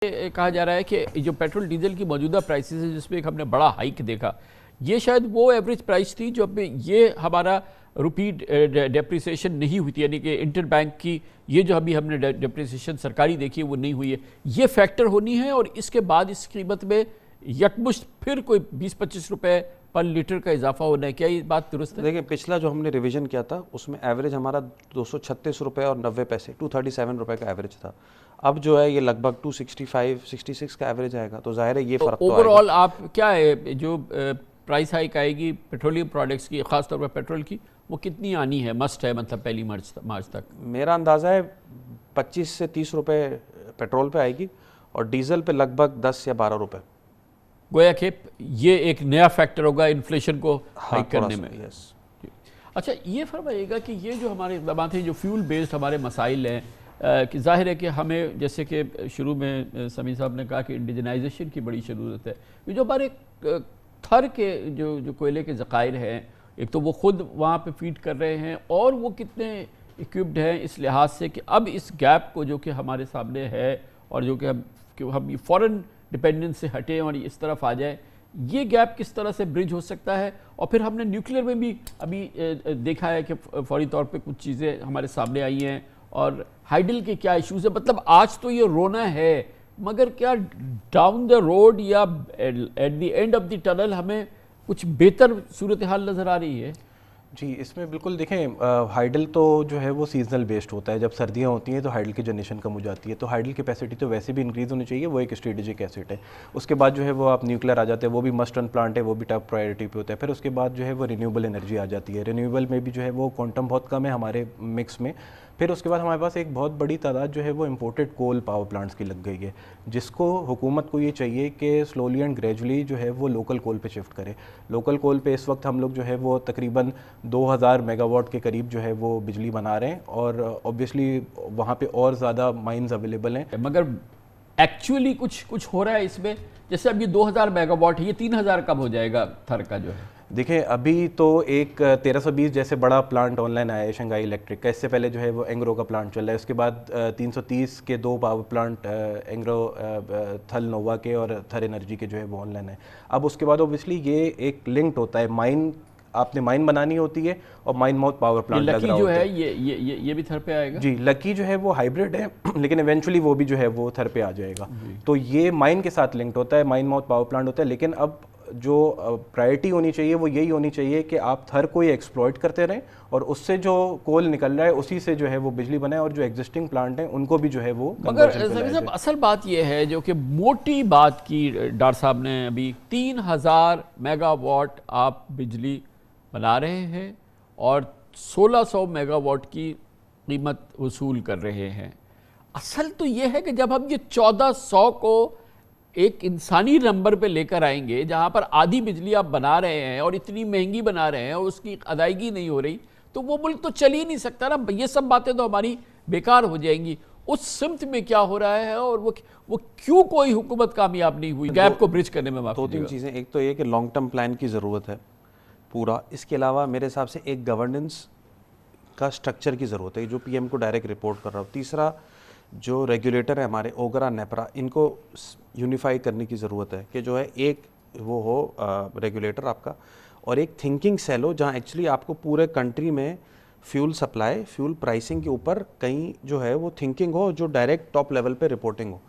कहा जा रहा है कि जो पेट्रोल डीजल की मौजूदा प्राइसेस है जिसमें एक हमने बड़ा हाइक देखा, ये शायद वो एवरेज प्राइस थी जो ये हमारा रुपी डेप्रिसिएशन नहीं हुई थी, यानी कि इंटर बैंक की ये जो अभी हमने डेप्रिसिएशन सरकारी देखी है वो नहीं हुई है, ये फैक्टर होनी है। और इसके बाद इस कीमत में यकमुश्त फिर कोई 20-25 रुपए पर लीटर का इजाफा होना है, क्या ये बात दुरुस्त है? देखिए, पिछला जो हमने रिवीजन किया था उसमें एवरेज हमारा 236 रुपये और 90 पैसे 237 रुपये का एवरेज था। अब जो है ये लगभग 265-66 का एवरेज आएगा, तो जाहिर है ये फ़र्क तो ओवरऑल आप क्या है जो प्राइस हाइक आएगी पेट्रोलियम प्रोडक्ट्स की, खासतौर पर पेट्रोल की, वो कितनी आनी है, मस्ट है, मतलब पहली मार्च तक? मेरा अंदाज़ा है 25 से 30 रुपये पेट्रोल पे आएगी और डीजल पे लगभग 10 या 12 रुपये। गोया कि ये एक नया फैक्टर होगा इन्फ्लेशन को हाइक करने में। यस। अच्छा, ये फरमाइएगा कि ये जो हमारे इक़दाम हैं, जो फ्यूल बेस्ड हमारे मसाइल हैं, कि जाहिर है कि हमें, जैसे कि शुरू में समी साहब ने कहा कि इंडिजनाइजेशन की बड़ी ज़रूरत है। ये जो हमारे थर के जो कोयले के ज़खायर हैं, एक तो वो ख़ुद वहाँ पे फीड कर रहे हैं और वो कितने इक्विप्ड हैं इस लिहाज से कि अब इस गैप को जो कि हमारे सामने है और जो कि हम फॉरेन डिपेंडेंस से हटें और इस तरफ आ जाए, ये गैप किस तरह से ब्रिज हो सकता है? और फिर हमने न्यूक्लियर में भी अभी देखा है कि फौरी तौर पे कुछ चीज़ें हमारे सामने आई हैं और हाइडल के क्या इश्यूज़ है। मतलब आज तो ये रोना है, मगर क्या डाउन द रोड या at the end of the tunnel हमें कुछ बेहतर सूरत हाल नज़र आ रही है? जी, इसमें बिल्कुल देखें, हाइडल तो जो है वो सीजनल बेस्ड होता है। जब सर्दियाँ होती हैं तो हाइडल की जनरेशन कम हो जाती है, तो हाइडल कैपेसिटी तो वैसे भी इंक्रीज़ होनी चाहिए, वो एक स्ट्रेटेजिक एसेट है। उसके बाद जो है वो आप न्यूक्लियर आ जाते हैं, वो भी मस्ट रन प्लांट है, वो भी टॉप प्रायोरिटी पे होता है। फिर उसके बाद जो है वो रिन्यूएबल एनर्जी आ जाती है। रिन्यूएबल में भी जो है वो क्वांटम बहुत कम है हमारे मिक्स में। फिर उसके बाद हमारे पास एक बहुत बड़ी तादाद जो है वो इम्पोर्टेड कोल पावर प्लांट्स की लग गई है, जिसको हुकूमत को ये चाहिए कि स्लोली एंड ग्रेजुअली जो है वो लोकल कोल पे शिफ्ट करे। लोकल कोल पे इस वक्त हम लोग जो है वो तकरीबन 2000 मेगावाट के करीब जो है वो बिजली बना रहे हैं और ऑब्वियसली वहाँ पे और ज़्यादा माइंस अवेलेबल हैं। मगर एक्चुअली कुछ हो रहा है इसमें? जैसे अब ये 2000 मेगावाट है, ये 3000 कब हो जाएगा थर का जो है? देखिए, अभी तो एक 1320 जैसे बड़ा प्लांट ऑनलाइन आया है शंघाई इलेक्ट्रिक का। इससे पहले जो है वो एंग्रो का प्लांट चल रहा है। उसके बाद 330 के 2 पावर प्लांट एंग्रो, थल नोवा के और थर एनर्जी के जो है वो ऑनलाइन है। अब उसके बाद ओबियसली ये एक लिंक्ड होता है, माइन आपने माइन बनानी होती है और माइन माउथ पावर प्लांट लग रहा होता है। ये भी थर पे आएगा? जी, लकी जो है वो हाइब्रिड है लेकिन इवेंचुअली वो भी जो है वो थर पे आ जाएगा। तो ये माइन के साथ लिंक्ड होता है, माइन माउथ पावर प्लांट होता है। लेकिन अब जो प्रायोरिटी होनी चाहिए वो यही होनी चाहिए कि आप थर को ही एक्सप्लॉइट करते रहें और उससे जो कोल निकल रहा है उसी से जो है वो बिजली बनाए और जो एग्जिस्टिंग प्लांट हैं उनको भी जो है वो। मगर साहब, असल बात ये है जो कि मोटी बात की डॉक्टर साहब ने अभी 3000 मेगावाट आप बिजली बना रहे हैं और 1600 मेगावाट की कीमत वसूल कर रहे हैं। असल तो ये है कि जब हम ये 1400 को एक इंसानी नंबर पे लेकर आएंगे जहां पर आधी बिजली आप बना रहे हैं और इतनी महंगी बना रहे हैं और उसकी अदायगी नहीं हो रही, तो वो मुल्क तो चल ही नहीं सकता ना। ये सब बातें तो हमारी बेकार हो जाएंगी। उस सिमत में क्या हो रहा है और वो क्यों कोई हुकूमत कामयाब नहीं हुई गैप को ब्रिज करने में? 2-3 चीज़ें। एक तो ये कि लॉन्ग टर्म प्लान की ज़रूरत है पूरा। इसके अलावा मेरे हिसाब से एक गवर्नेंस का स्ट्रक्चर की ज़रूरत है जो पीएम को डायरेक्ट रिपोर्ट कर रहा हो। तीसरा, जो रेगुलेटर है हमारे ओगरा नेपरा, इनको यूनिफाई करने की ज़रूरत है कि जो है एक वो हो रेगुलेटर आपका और एक थिंकिंग सेल हो जहाँ एक्चुअली आपको पूरे कंट्री में फ्यूल सप्लाई, फ्यूल प्राइसिंग के ऊपर कहीं जो है वो थिंकिंग हो जो डायरेक्ट टॉप लेवल पे रिपोर्टिंग हो।